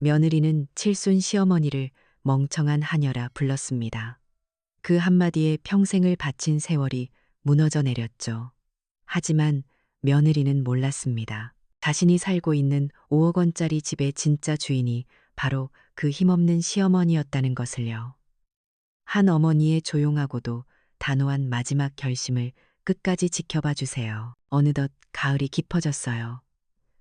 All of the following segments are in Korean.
며느리는 칠순 시어머니를 멍청한 하녀라 불렀습니다. 그 한마디에 평생을 바친 세월이 무너져 내렸죠. 하지만 며느리는 몰랐습니다. 자신이 살고 있는 5억 원짜리 집의 진짜 주인이 바로 그 힘없는 시어머니였다는 것을요. 한 어머니의 조용하고도 단호한 마지막 결심을 끝까지 지켜봐 주세요. 어느덧 가을이 깊어졌어요.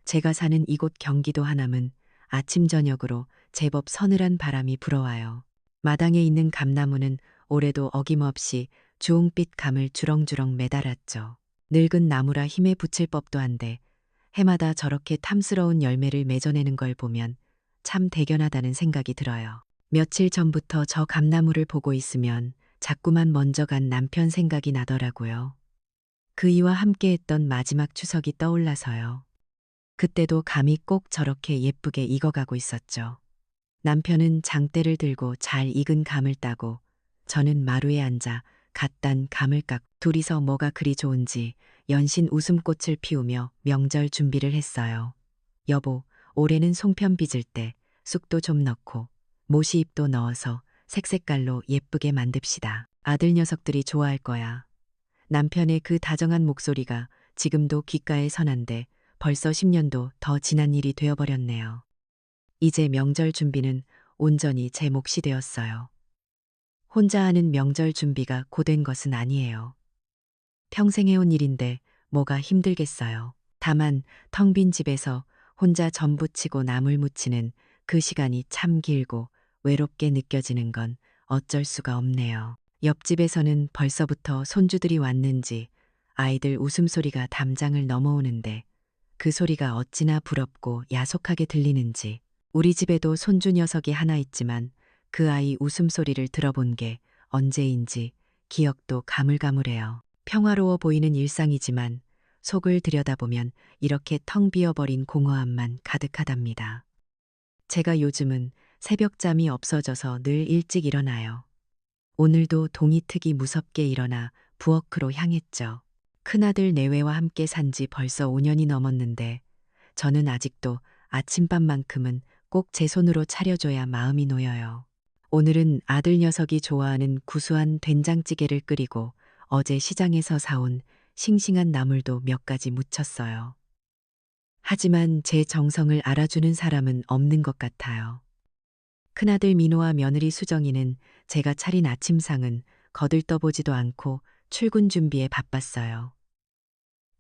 제가 사는 이곳 경기도 하남은 아침 저녁으로 제법 서늘한 바람이 불어와요. 마당에 있는 감나무는 올해도 어김없이 주홍빛 감을 주렁주렁 매달았죠. 늙은 나무라 힘에 붙일 법도 한데 해마다 저렇게 탐스러운 열매를 맺어내는 걸 보면 참 대견하다는 생각이 들어요. 며칠 전부터 저 감나무를 보고 있으면 자꾸만 먼저 간 남편 생각이 나더라고요. 그이와 함께했던 마지막 추석이 떠올라서요. 그때도 감이 꼭 저렇게 예쁘게 익어가고 있었죠. 남편은 장대를 들고 잘 익은 감을 따고 저는 마루에 앉아 갓 딴 감을 깎고 둘이서 뭐가 그리 좋은지 연신 웃음꽃을 피우며 명절 준비를 했어요. 여보, 올해는 송편 빚을 때 쑥도 좀 넣고 모시잎도 넣어서 색색깔로 예쁘게 만듭시다. 아들 녀석들이 좋아할 거야. 남편의 그 다정한 목소리가 지금도 귓가에 선한데 벌써 10년도 더 지난 일이 되어버렸네요. 이제 명절 준비는 온전히 제 몫이 되었어요. 혼자 하는 명절 준비가 고된 것은 아니에요. 평생 해온 일인데 뭐가 힘들겠어요. 다만 텅 빈 집에서 혼자 전 부치고 나물 무치는 그 시간이 참 길고 외롭게 느껴지는 건 어쩔 수가 없네요. 옆집에서는 벌써부터 손주들이 왔는지 아이들 웃음소리가 담장을 넘어오는데 그 소리가 어찌나 부럽고 야속하게 들리는지 우리 집에도 손주 녀석이 하나 있지만 그 아이 웃음소리를 들어본 게 언제인지 기억도 가물가물해요. 평화로워 보이는 일상이지만 속을 들여다보면 이렇게 텅 비어버린 공허함만 가득하답니다. 제가 요즘은 새벽잠이 없어져서 늘 일찍 일어나요. 오늘도 동이특이 무섭게 일어나 부엌으로 향했죠. 큰아들 내외와 함께 산지 벌써 5년이 넘었는데 저는 아직도 아침밥만큼은 꼭 제 손으로 차려줘야 마음이 놓여요. 오늘은 아들 녀석이 좋아하는 구수한 된장찌개를 끓이고 어제 시장에서 사온 싱싱한 나물도 몇 가지 무쳤어요. 하지만 제 정성을 알아주는 사람은 없는 것 같아요. 큰아들 민호와 며느리 수정이는 제가 차린 아침상은 거들떠보지도 않고 출근 준비에 바빴어요.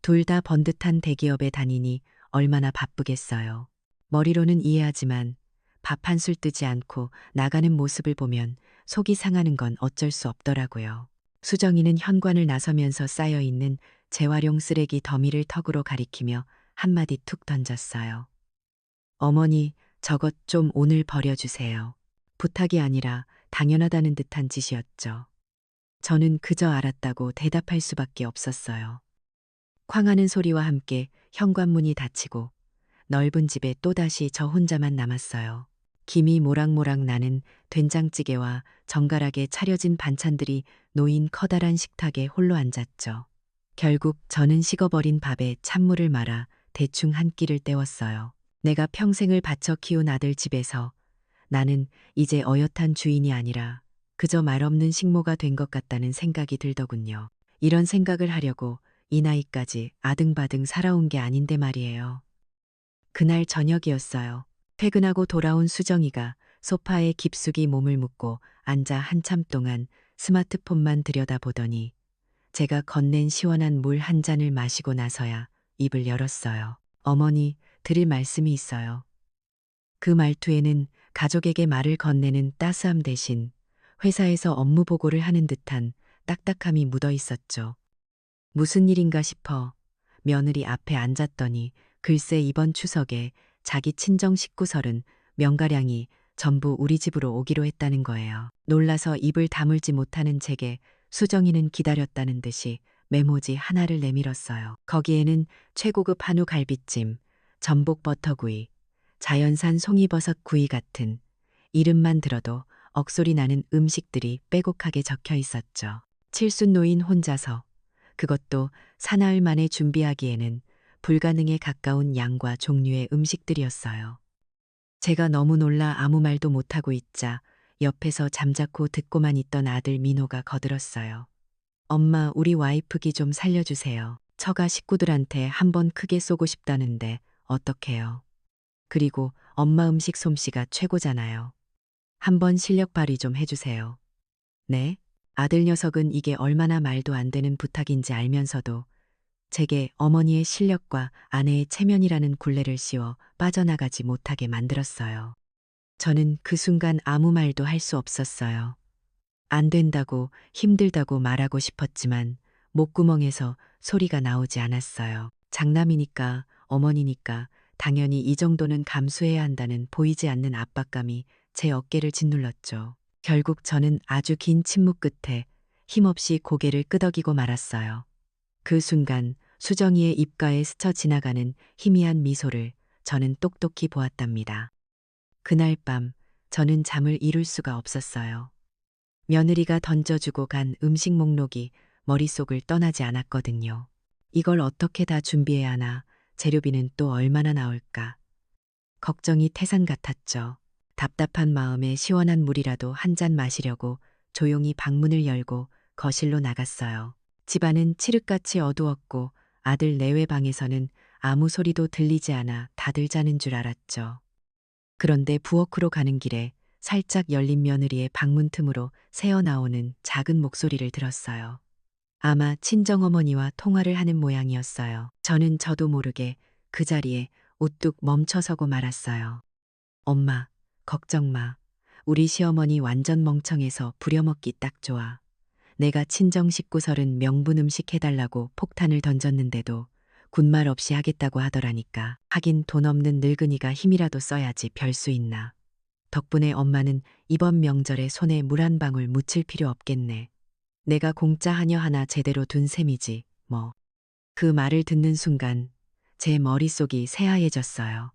둘 다 번듯한 대기업에 다니니 얼마나 바쁘겠어요. 머리로는 이해하지만 밥 한 술 뜨지 않고 나가는 모습을 보면 속이 상하는 건 어쩔 수 없더라고요. 수정이는 현관을 나서면서 쌓여있는 재활용 쓰레기 더미를 턱으로 가리키며 한마디 툭 던졌어요. 어머니, 저것 좀 오늘 버려주세요. 부탁이 아니라 당연하다는 듯한 짓이었죠. 저는 그저 알았다고 대답할 수밖에 없었어요. 쾅하는 소리와 함께 현관문이 닫히고 넓은 집에 또다시 저 혼자만 남았어요. 김이 모락모락 나는 된장찌개와 정갈하게 차려진 반찬들이 놓인 커다란 식탁에 홀로 앉았죠. 결국 저는 식어버린 밥에 찬물을 말아 대충 한 끼를 때웠어요. 내가 평생을 바쳐 키운 아들 집에서 나는 이제 어엿한 주인이 아니라 그저 말없는 식모가 된 것 같다는 생각이 들더군요. 이런 생각을 하려고 이 나이까지 아등바등 살아온 게 아닌데 말이에요. 그날 저녁이었어요. 퇴근하고 돌아온 수정이가 소파에 깊숙이 몸을 묻고 앉아 한참 동안 스마트폰만 들여다보더니 제가 건넨 시원한 물 한 잔을 마시고 나서야 입을 열었어요. 어머니, 드릴 말씀이 있어요. 그 말투에는 가족에게 말을 건네는 따스함 대신 회사에서 업무 보고를 하는 듯한 딱딱함이 묻어 있었죠. 무슨 일인가 싶어 며느리 앞에 앉았더니 글쎄 이번 추석에 자기 친정 식구설은 명가량이 전부 우리 집으로 오기로 했다는 거예요. 놀라서 입을 다물지 못하는 제게 수정이는 기다렸다는 듯이 메모지 하나를 내밀었어요. 거기에는 최고급 한우 갈비찜, 전복 버터구이, 자연산 송이버섯 구이 같은 이름만 들어도 억소리 나는 음식들이 빼곡하게 적혀 있었죠. 칠순 노인 혼자서 그것도 사나흘 만에 준비하기에는 불가능에 가까운 양과 종류의 음식들이었어요. 제가 너무 놀라 아무 말도 못하고 있자 옆에서 잠자코 듣고만 있던 아들 민호가 거들었어요. 엄마, 우리 와이프기 좀 살려주세요. 처가 식구들한테 한번 크게 쏘고 싶다는데 어떡해요. 그리고 엄마 음식 솜씨가 최고잖아요. 한번 실력 발휘 좀 해주세요. 네? 아들 녀석은 이게 얼마나 말도 안 되는 부탁인지 알면서도 제게 어머니의 실력과 아내의 체면이라는 굴레를 씌워 빠져나가지 못하게 만들었어요. 저는 그 순간 아무 말도 할 수 없었어요. 안 된다고 힘들다고 말하고 싶었지만 목구멍에서 소리가 나오지 않았어요. 장남이니까 어머니니까 당연히 이 정도는 감수해야 한다는 보이지 않는 압박감이 제 어깨를 짓눌렀죠. 결국 저는 아주 긴 침묵 끝에 힘없이 고개를 끄덕이고 말았어요. 그 순간 수정이의 입가에 스쳐 지나가는 희미한 미소를 저는 똑똑히 보았답니다. 그날 밤 저는 잠을 이룰 수가 없었어요. 며느리가 던져주고 간 음식 목록이 머릿속을 떠나지 않았거든요. 이걸 어떻게 다 준비해야 하나, 재료비는 또 얼마나 나올까. 걱정이 태산 같았죠. 답답한 마음에 시원한 물이라도 한 잔 마시려고 조용히 방문을 열고 거실로 나갔어요. 집안은 칠흑같이 어두웠고 아들 내외 방에서는 아무 소리도 들리지 않아 다들 자는 줄 알았죠. 그런데 부엌으로 가는 길에 살짝 열린 며느리의 방문 틈으로 새어나오는 작은 목소리를 들었어요. 아마 친정어머니와 통화를 하는 모양이었어요. 저는 저도 모르게 그 자리에 우뚝 멈춰서고 말았어요. 엄마, 걱정 마. 우리 시어머니 완전 멍청해서 부려먹기 딱 좋아. 내가 친정 식구설은 명분 음식 해달라고 폭탄을 던졌는데도 군말 없이 하겠다고 하더라니까. 하긴 돈 없는 늙은이가 힘이라도 써야지 별 수 있나. 덕분에 엄마는 이번 명절에 손에 물 한 방울 묻힐 필요 없겠네. 내가 공짜 하녀 하나 제대로 둔 셈이지, 뭐. 그 말을 듣는 순간 제 머릿속이 새하얘졌어요.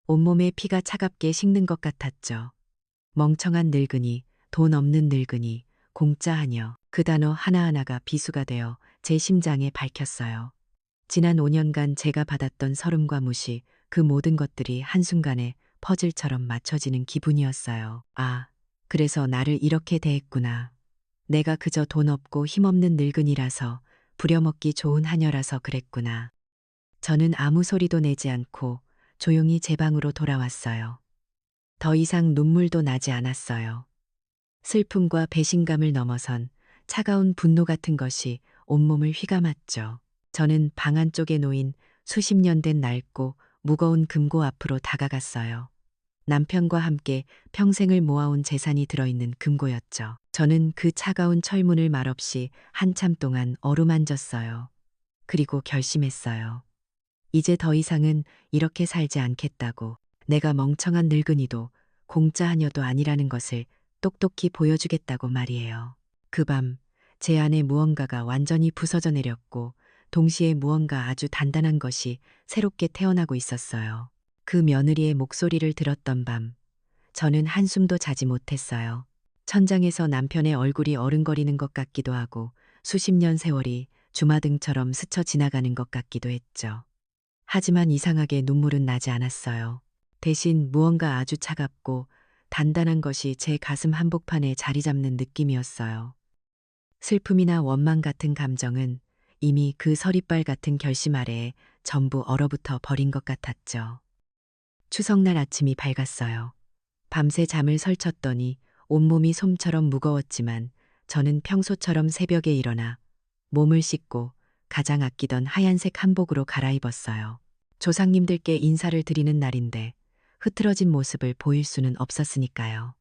온몸에 피가 차갑게 식는 것 같았죠. 멍청한 늙은이, 돈 없는 늙은이, 공짜 하녀. 그 단어 하나하나가 비수가 되어 제 심장에 밝혔어요. 지난 5년간 제가 받았던 서름과 무시, 그 모든 것들이 한순간에 퍼즐처럼 맞춰지는 기분이었어요. 아, 그래서 나를 이렇게 대했구나. 내가 그저 돈 없고 힘없는 늙은이라서 부려먹기 좋은 하녀라서 그랬구나. 저는 아무 소리도 내지 않고 조용히 제 방으로 돌아왔어요. 더 이상 눈물도 나지 않았어요. 슬픔과 배신감을 넘어선 차가운 분노 같은 것이 온몸을 휘감았죠. 저는 방 안쪽에 놓인 수십 년 된 낡고 무거운 금고 앞으로 다가갔어요. 남편과 함께 평생을 모아온 재산이 들어있는 금고였죠. 저는 그 차가운 철문을 말없이 한참 동안 어루만졌어요. 그리고 결심했어요. 이제 더 이상은 이렇게 살지 않겠다고. 내가 멍청한 늙은이도 공짜 하녀도 아니라는 것을 똑똑히 보여주겠다고 말이에요. 그 밤 제 안에 무언가가 완전히 부서져 내렸고 동시에 무언가 아주 단단한 것이 새롭게 태어나고 있었어요. 그 며느리의 목소리를 들었던 밤, 저는 한숨도 자지 못했어요. 천장에서 남편의 얼굴이 어른거리는 것 같기도 하고 수십 년 세월이 주마등처럼 스쳐 지나가는 것 같기도 했죠. 하지만 이상하게 눈물은 나지 않았어요. 대신 무언가 아주 차갑고 단단한 것이 제 가슴 한복판에 자리 잡는 느낌이었어요. 슬픔이나 원망 같은 감정은 이미 그 서리빨 같은 결심 아래에 전부 얼어붙어 버린 것 같았죠. 추석날 아침이 밝았어요. 밤새 잠을 설쳤더니 온몸이 솜처럼 무거웠지만 저는 평소처럼 새벽에 일어나 몸을 씻고 가장 아끼던 하얀색 한복으로 갈아입었어요. 조상님들께 인사를 드리는 날인데 흐트러진 모습을 보일 수는 없었으니까요.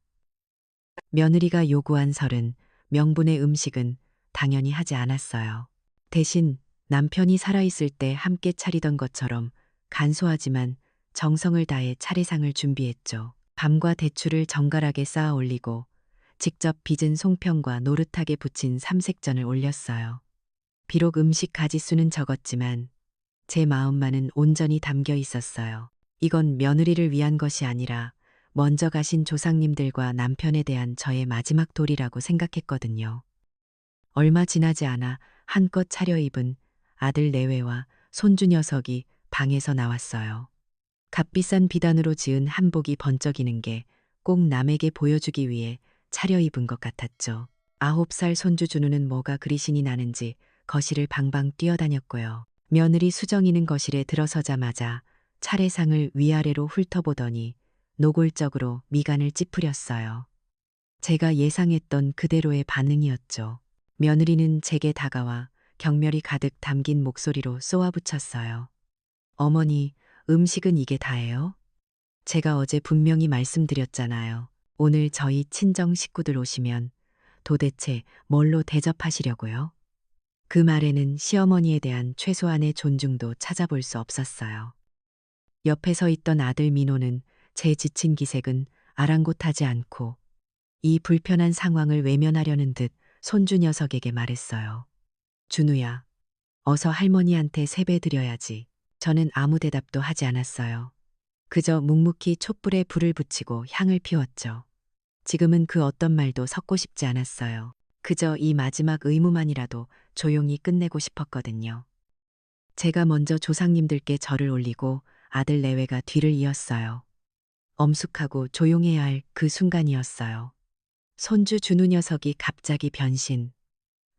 며느리가 요구한 설은, 명분의 음식은 당연히 하지 않았어요. 대신 남편이 살아있을 때 함께 차리던 것처럼 간소하지만 정성을 다해 차례상을 준비했죠. 밤과 대추를 정갈하게 쌓아 올리고 직접 빚은 송편과 노릇하게 부친 삼색전을 올렸어요. 비록 음식 가짓수는 적었지만 제 마음만은 온전히 담겨 있었어요. 이건 며느리를 위한 것이 아니라 먼저 가신 조상님들과 남편에 대한 저의 마지막 도리라고 생각했거든요. 얼마 지나지 않아 한껏 차려입은 아들 내외와 손주 녀석이 방에서 나왔어요. 값비싼 비단으로 지은 한복이 번쩍이는 게 꼭 남에게 보여주기 위해 차려입은 것 같았죠. 9살 손주 준우는 뭐가 그리 신이 나는지 거실을 방방 뛰어다녔고요. 며느리 수정이는 거실에 들어서자마자 차례상을 위아래로 훑어보더니 노골적으로 미간을 찌푸렸어요. 제가 예상했던 그대로의 반응이었죠. 며느리는 제게 다가와 경멸이 가득 담긴 목소리로 쏘아붙였어요. 어머니, 음식은 이게 다예요? 제가 어제 분명히 말씀드렸잖아요. 오늘 저희 친정 식구들 오시면 도대체 뭘로 대접하시려고요? 그 말에는 시어머니에 대한 최소한의 존중도 찾아볼 수 없었어요. 옆에 서 있던 아들 민호는 제 지친 기색은 아랑곳하지 않고 이 불편한 상황을 외면하려는 듯 손주 녀석에게 말했어요. 준우야, 어서 할머니한테 세배 드려야지. 저는 아무 대답도 하지 않았어요. 그저 묵묵히 촛불에 불을 붙이고 향을 피웠죠. 지금은 그 어떤 말도 섞고 싶지 않았어요. 그저 이 마지막 의무만이라도 조용히 끝내고 싶었거든요. 제가 먼저 조상님들께 절을 올리고 아들 내외가 뒤를 이었어요. 엄숙하고 조용해야 할 그 순간이었어요. 손주 준우 녀석이 갑자기 변신.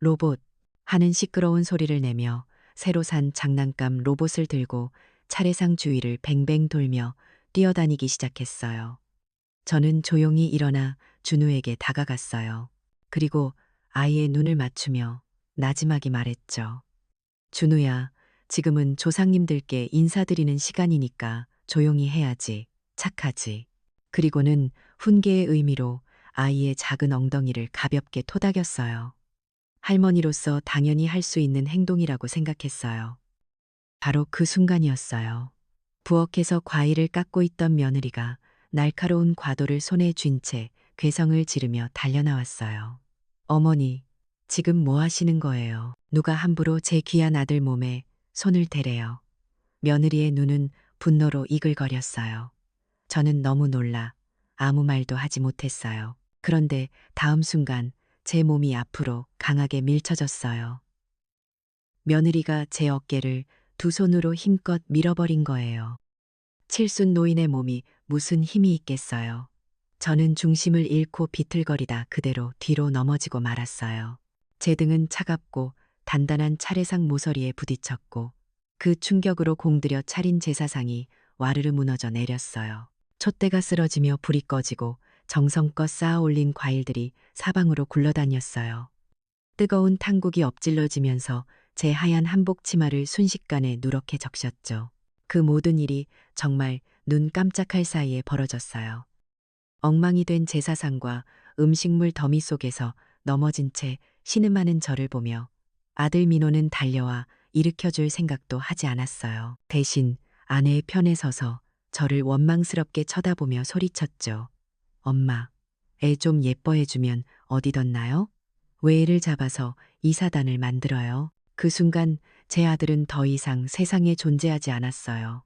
로봇 하는 시끄러운 소리를 내며 새로 산 장난감 로봇을 들고 차례상 주위를 뱅뱅 돌며 뛰어다니기 시작했어요. 저는 조용히 일어나 준우에게 다가갔어요. 그리고 아이의 눈을 맞추며 나지막이 말했죠. 준우야, 지금은 조상님들께 인사드리는 시간이니까 조용히 해야지. 착하지. 그리고는 훈계의 의미로 아이의 작은 엉덩이를 가볍게 토닥였어요. 할머니로서 당연히 할 수 있는 행동이라고 생각했어요. 바로 그 순간이었어요. 부엌에서 과일을 깎고 있던 며느리가 날카로운 과도를 손에 쥔 채 괴성을 지르며 달려나왔어요. 어머니, 지금 뭐 하시는 거예요? 누가 함부로 제 귀한 아들 몸에 손을 대래요. 며느리의 눈은 분노로 이글거렸어요. 저는 너무 놀라 아무 말도 하지 못했어요. 그런데 다음 순간 제 몸이 앞으로 강하게 밀쳐졌어요. 며느리가 제 어깨를 두 손으로 힘껏 밀어버린 거예요. 칠순 노인의 몸이 무슨 힘이 있겠어요. 저는 중심을 잃고 비틀거리다 그대로 뒤로 넘어지고 말았어요. 제 등은 차갑고 단단한 차례상 모서리에 부딪혔고 그 충격으로 공들여 차린 제사상이 와르르 무너져 내렸어요. 촛대가 쓰러지며 불이 꺼지고 정성껏 쌓아 올린 과일들이 사방으로 굴러다녔어요. 뜨거운 탕국이 엎질러지면서 제 하얀 한복 치마를 순식간에 누렇게 적셨죠. 그 모든 일이 정말 눈 깜짝할 사이에 벌어졌어요. 엉망이 된 제사상과 음식물 더미 속에서 넘어진 채 신음하는 저를 보며 아들 민호는 달려와 일으켜줄 생각도 하지 않았어요. 대신 아내의 편에 서서 저를 원망스럽게 쳐다보며 소리쳤죠. 엄마, 애 좀 예뻐해주면 어디 뒀나요? 왜 애를 잡아서 이 사단을 만들어요? 그 순간 제 아들은 더 이상 세상에 존재하지 않았어요.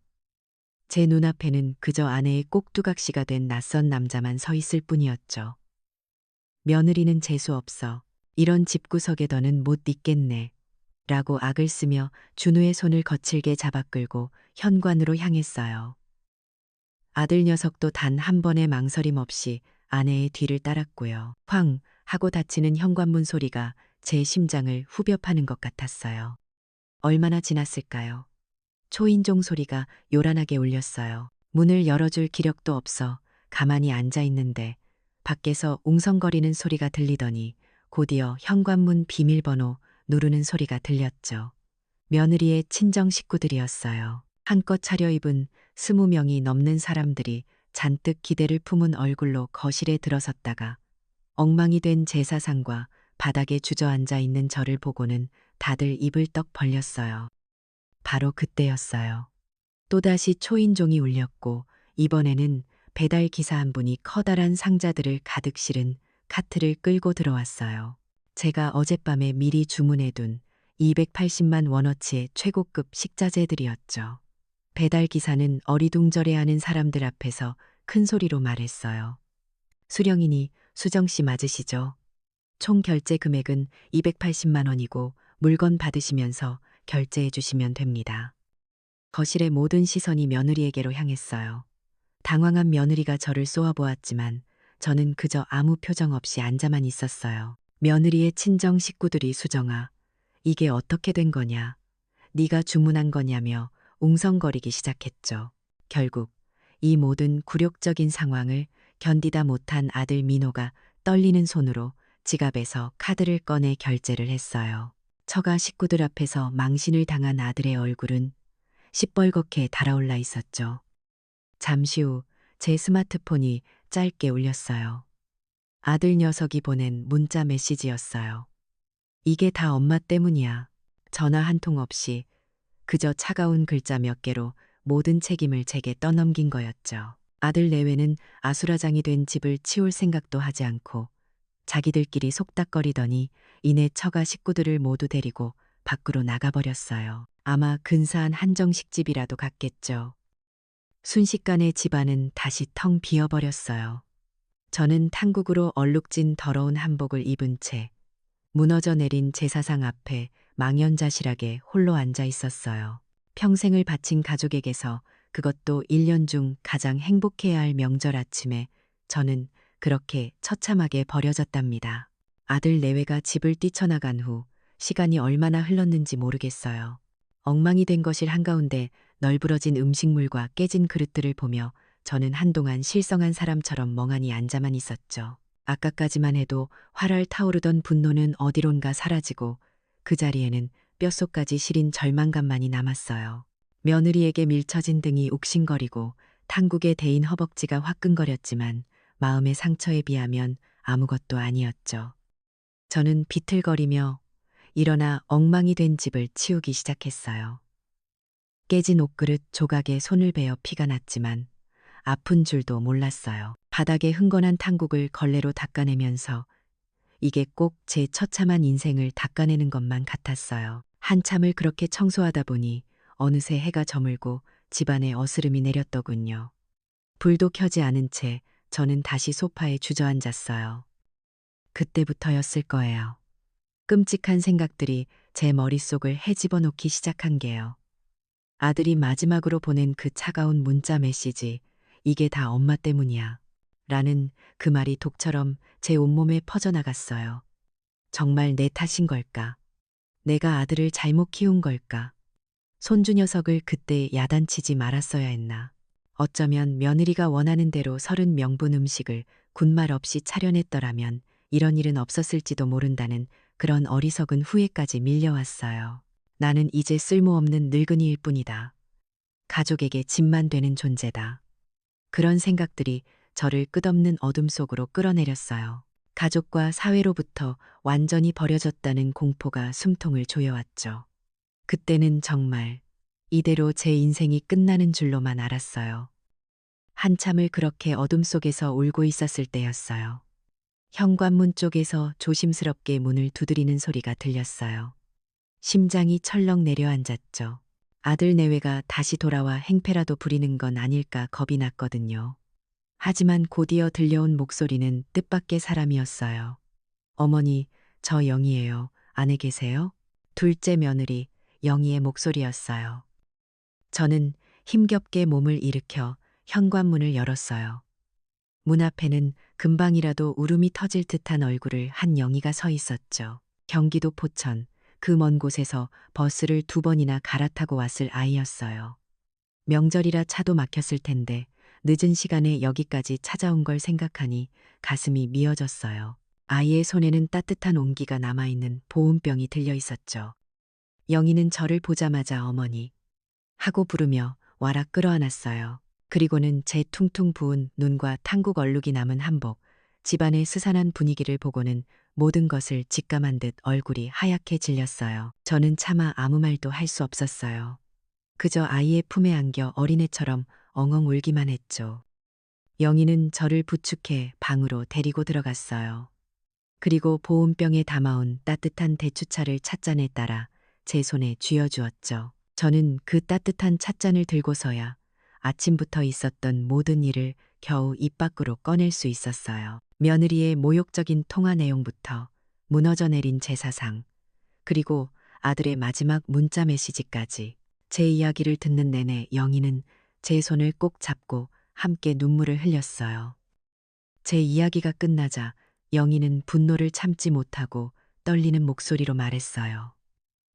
제 눈앞에는 그저 아내의 꼭두각시가 된 낯선 남자만 서 있을 뿐이었죠. 며느리는 재수 없어. 이런 집구석에 더는 못 있겠네. 라고 악을 쓰며 준우의 손을 거칠게 잡아 끌고 현관으로 향했어요. 아들 녀석도 단 한 번의 망설임 없이 아내의 뒤를 따랐고요. 쾅 하고 닫히는 현관문 소리가 제 심장을 후벼 파는 것 같았어요. 얼마나 지났을까요? 초인종 소리가 요란하게 울렸어요. 문을 열어줄 기력도 없어 가만히 앉아 있는데 밖에서 웅성거리는 소리가 들리더니 곧이어 현관문 비밀번호 누르는 소리가 들렸죠. 며느리의 친정 식구들이었어요. 한껏 차려입은 20명이 넘는 사람들이 잔뜩 기대를 품은 얼굴로 거실에 들어섰다가 엉망이 된 제사상과 바닥에 주저앉아 있는 저를 보고는 다들 입을 떡 벌렸어요. 바로 그때였어요. 또다시 초인종이 울렸고 이번에는 배달 기사 한 분이 커다란 상자들을 가득 실은 카트를 끌고 들어왔어요. 제가 어젯밤에 미리 주문해둔 280만 원어치의 최고급 식자재들이었죠. 배달 기사는 어리둥절해하는 사람들 앞에서 큰 소리로 말했어요. 수령이니 수정 씨 맞으시죠? 총 결제 금액은 280만 원이고 물건 받으시면서 결제해 주시면 됩니다. 거실의 모든 시선이 며느리에게로 향했어요. 당황한 며느리가 저를 쏘아보았지만 저는 그저 아무 표정 없이 앉아만 있었어요. 며느리의 친정 식구들이 수정아, 이게 어떻게 된 거냐? 네가 주문한 거냐며 웅성거리기 시작했죠. 결국 이 모든 굴욕적인 상황을 견디다 못한 아들 민호가 떨리는 손으로 지갑에서 카드를 꺼내 결제를 했어요. 처가 식구들 앞에서 망신을 당한 아들의 얼굴은 시뻘겋게 달아올라 있었죠. 잠시 후 제 스마트폰이 짧게 울렸어요. 아들 녀석이 보낸 문자 메시지였어요. 이게 다 엄마 때문이야. 전화 한 통 없이 그저 차가운 글자 몇 개로 모든 책임을 제게 떠넘긴 거였죠. 아들 내외는 아수라장이 된 집을 치울 생각도 하지 않고 자기들끼리 속닥거리더니 이내 처가 식구들을 모두 데리고 밖으로 나가버렸어요. 아마 근사한 한정식집이라도 갔겠죠. 순식간에 집안은 다시 텅 비어버렸어요. 저는 탕국으로 얼룩진 더러운 한복을 입은 채 무너져 내린 제사상 앞에 망연자실하게 홀로 앉아 있었어요. 평생을 바친 가족에게서 그것도 1년 중 가장 행복해야 할 명절 아침에 저는 그렇게 처참하게 버려졌답니다. 아들 내외가 집을 뛰쳐나간 후 시간이 얼마나 흘렀는지 모르겠어요. 엉망이 된 거실 한가운데 널브러진 음식물과 깨진 그릇들을 보며 저는 한동안 실성한 사람처럼 멍하니 앉아만 있었죠. 아까까지만 해도 활활 타오르던 분노는 어디론가 사라지고 그 자리에는 뼛속까지 시린 절망감만이 남았어요. 며느리에게 밀쳐진 등이 욱신거리고 탕국에 데인 허벅지가 화끈거렸지만 마음의 상처에 비하면 아무것도 아니었죠. 저는 비틀거리며 일어나 엉망이 된 집을 치우기 시작했어요. 깨진 옷그릇 조각에 손을 베어 피가 났지만 아픈 줄도 몰랐어요. 바닥에 흥건한 탕국을 걸레로 닦아내면서 이게 꼭 제 처참한 인생을 닦아내는 것만 같았어요. 한참을 그렇게 청소하다 보니 어느새 해가 저물고 집안에 어스름이 내렸더군요. 불도 켜지 않은 채 저는 다시 소파에 주저앉았어요. 그때부터였을 거예요. 끔찍한 생각들이 제 머릿속을 헤집어 놓기 시작한 게요. 아들이 마지막으로 보낸 그 차가운 문자 메시지, 이게 다 엄마 때문이야. 라는 그 말이 독처럼 제 온몸에 퍼져나갔어요. 정말 내 탓인 걸까? 내가 아들을 잘못 키운 걸까? 손주 녀석을 그때 야단치지 말았어야 했나? 어쩌면 며느리가 원하는 대로 30명분 음식을 군말 없이 차려냈더라면 이런 일은 없었을지도 모른다는 그런 어리석은 후회까지 밀려왔어요. 나는 이제 쓸모없는 늙은이일 뿐이다. 가족에게 짐만 되는 존재다. 그런 생각들이 저를 끝없는 어둠 속으로 끌어내렸어요. 가족과 사회로부터 완전히 버려졌다는 공포가 숨통을 조여왔죠. 그때는 정말 이대로 제 인생이 끝나는 줄로만 알았어요. 한참을 그렇게 어둠 속에서 울고 있었을 때였어요. 현관문 쪽에서 조심스럽게 문을 두드리는 소리가 들렸어요. 심장이 철렁 내려앉았죠. 아들 내외가 다시 돌아와 행패라도 부리는 건 아닐까 겁이 났거든요. 하지만 곧이어 들려온 목소리는 뜻밖의 사람이었어요. 어머니, 저 영희예요. 안에 계세요? 둘째 며느리 영희의 목소리였어요. 저는 힘겹게 몸을 일으켜 현관문을 열었어요. 문 앞에는 금방이라도 울음이 터질 듯한 얼굴을 한 영희가 서 있었죠. 경기도 포천, 그 먼 곳에서 버스를 2번이나 갈아타고 왔을 아이였어요. 명절이라 차도 막혔을 텐데 늦은 시간에 여기까지 찾아온 걸 생각하니 가슴이 미어졌어요. 아이의 손에는 따뜻한 온기가 남아있는 보온병이 들려 있었죠. 영희는 저를 보자마자 어머니 하고 부르며 와락 끌어안았어요. 그리고는 제 퉁퉁 부은 눈과 탕국 얼룩이 남은 한복, 집안의 스산한 분위기를 보고는 모든 것을 직감한 듯 얼굴이 하얗게 질렸어요. 저는 차마 아무 말도 할 수 없었어요. 그저 아이의 품에 안겨 어린애처럼 엉엉 울기만 했죠. 영희는 저를 부축해 방으로 데리고 들어갔어요. 그리고 보온병에 담아온 따뜻한 대추차를 찻잔에 따라 제 손에 쥐어주었죠. 저는 그 따뜻한 찻잔을 들고서야 아침부터 있었던 모든 일을 겨우 입 밖으로 꺼낼 수 있었어요. 며느리의 모욕적인 통화 내용부터 무너져 내린 제사상, 그리고 아들의 마지막 문자 메시지까지 제 이야기를 듣는 내내 영희는 제 손을 꼭 잡고 함께 눈물을 흘렸어요. 제 이야기가 끝나자 영희는 분노를 참지 못하고 떨리는 목소리로 말했어요.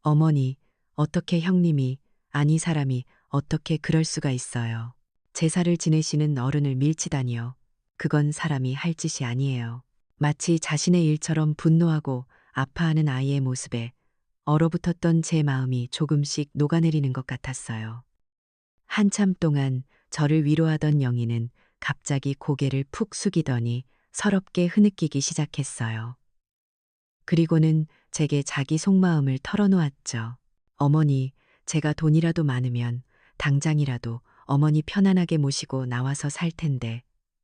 어머니, 어떻게 형님이, 아니 사람이 어떻게 그럴 수가 있어요. 제사를 지내시는 어른을 밀치다니요. 그건 사람이 할 짓이 아니에요. 마치 자신의 일처럼 분노하고 아파하는 아이의 모습에 얼어붙었던 제 마음이 조금씩 녹아내리는 것 같았어요. 한참 동안 저를 위로하던 영희는 갑자기 고개를 푹 숙이더니 서럽게 흐느끼기 시작했어요. 그리고는 제게 자기 속마음을 털어놓았죠. 어머니, 제가 돈이라도 많으면 당장이라도 어머니 편안하게 모시고 나와서 살 텐데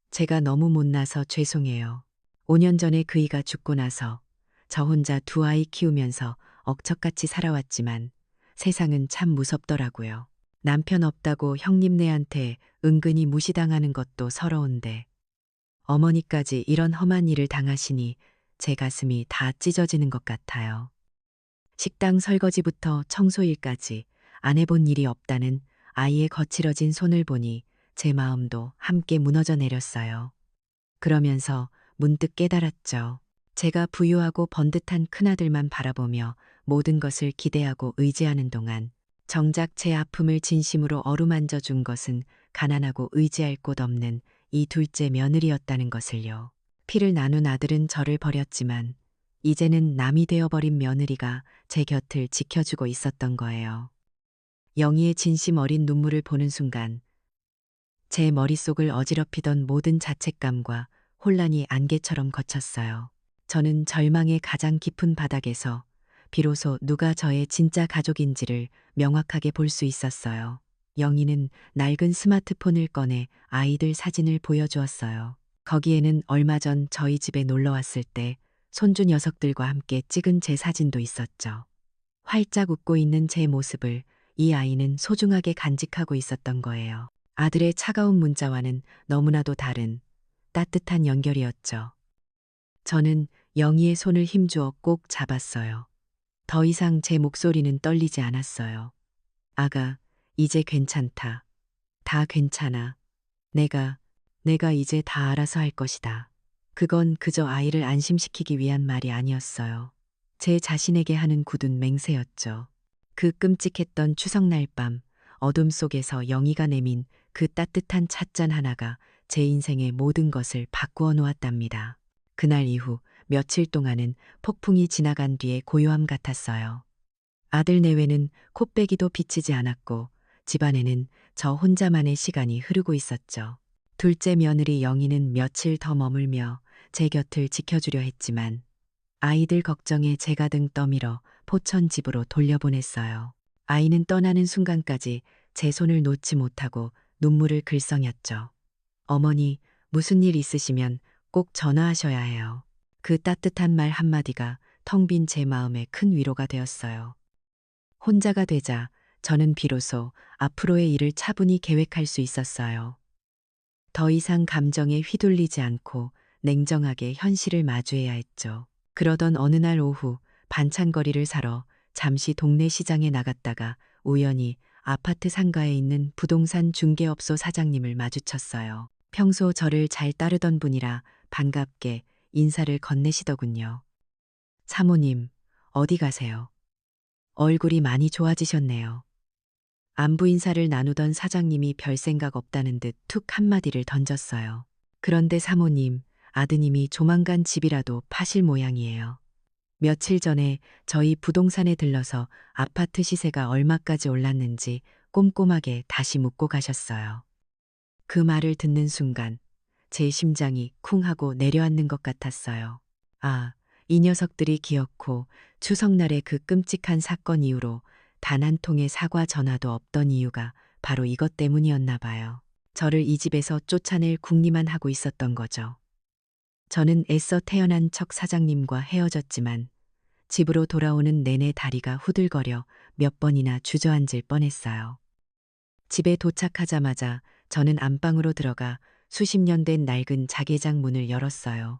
제가 너무 못나서 죄송해요. 5년 전에 그이가 죽고 나서 저 혼자 두 아이 키우면서 억척같이 살아왔지만 세상은 참 무섭더라고요. 남편 없다고 형님네한테 은근히 무시당하는 것도 서러운데 어머니까지 이런 험한 일을 당하시니 제 가슴이 다 찢어지는 것 같아요. 식당 설거지부터 청소일까지 안 해본 일이 없다는 아이의 거칠어진 손을 보니 제 마음도 함께 무너져 내렸어요. 그러면서 문득 깨달았죠. 제가 부유하고 번듯한 큰아들만 바라보며 모든 것을 기대하고 의지하는 동안 정작 제 아픔을 진심으로 어루만져 준 것은 가난하고 의지할 곳 없는 이 둘째 며느리였다는 것을요. 피를 나눈 아들은 저를 버렸지만 이제는 남이 되어버린 며느리가 제 곁을 지켜주고 있었던 거예요. 영희의 진심 어린 눈물을 보는 순간 제 머릿속을 어지럽히던 모든 자책감과 혼란이 안개처럼 거쳤어요. 저는 절망의 가장 깊은 바닥에서 비로소 누가 저의 진짜 가족인지를 명확하게 볼 수 있었어요. 영희는 낡은 스마트폰을 꺼내 아이들 사진을 보여주었어요. 거기에는 얼마 전 저희 집에 놀러 왔을 때 손주 녀석들과 함께 찍은 제 사진도 있었죠. 활짝 웃고 있는 제 모습을 이 아이는 소중하게 간직하고 있었던 거예요. 아들의 차가운 문자와는 너무나도 다른 따뜻한 연결이었죠. 저는 영희의 손을 힘주어 꼭 잡았어요. 더 이상 제 목소리는 떨리지 않았어요. 아가, 이제 괜찮다. 다 괜찮아. 내가 이제 다 알아서 할 것이다. 그건 그저 아이를 안심시키기 위한 말이 아니었어요. 제 자신에게 하는 굳은 맹세였죠. 그 끔찍했던 추석날 밤, 어둠 속에서 영희가 내민 그 따뜻한 찻잔 하나가 제 인생의 모든 것을 바꾸어 놓았답니다. 그날 이후 며칠 동안은 폭풍이 지나간 뒤의 고요함 같았어요. 아들 내외는 코빼기도 비치지 않았고 집안에는 저 혼자만의 시간이 흐르고 있었죠. 둘째 며느리 영희는 며칠 더 머물며 제 곁을 지켜주려 했지만 아이들 걱정에 제가 등 떠밀어 포천 집으로 돌려보냈어요. 아이는 떠나는 순간까지 제 손을 놓지 못하고 눈물을 글썽였죠. 어머니, 무슨 일 있으시면 꼭 전화하셔야 해요. 그 따뜻한 말 한마디가 텅 빈 제 마음에 큰 위로가 되었어요. 혼자가 되자 저는 비로소 앞으로의 일을 차분히 계획할 수 있었어요. 더 이상 감정에 휘둘리지 않고 냉정하게 현실을 마주해야 했죠. 그러던 어느 날 오후 반찬거리를 사러 잠시 동네 시장에 나갔다가 우연히 아파트 상가에 있는 부동산 중개업소 사장님을 마주쳤어요. 평소 저를 잘 따르던 분이라 반갑게 인사를 건네시더군요. 사모님, 어디 가세요? 얼굴이 많이 좋아지셨네요. 안부 인사를 나누던 사장님이 별 생각 없다는 듯 툭 한마디를 던졌어요. 그런데 사모님, 아드님이 조만간 집이라도 파실 모양이에요. 며칠 전에 저희 부동산에 들러서 아파트 시세가 얼마까지 올랐는지 꼼꼼하게 다시 묻고 가셨어요. 그 말을 듣는 순간 제 심장이 쿵 하고 내려앉는 것 같았어요. 아, 이 녀석들이 기어코 추석날의 그 끔찍한 사건 이후로 단 한 통의 사과 전화도 없던 이유가 바로 이것 때문이었나 봐요. 저를 이 집에서 쫓아낼 궁리만 하고 있었던 거죠. 저는 애써 태어난 척 사장님과 헤어졌지만 집으로 돌아오는 내내 다리가 후들거려 몇 번이나 주저앉을 뻔했어요. 집에 도착하자마자 저는 안방으로 들어가 수십 년 된 낡은 자개장 문을 열었어요.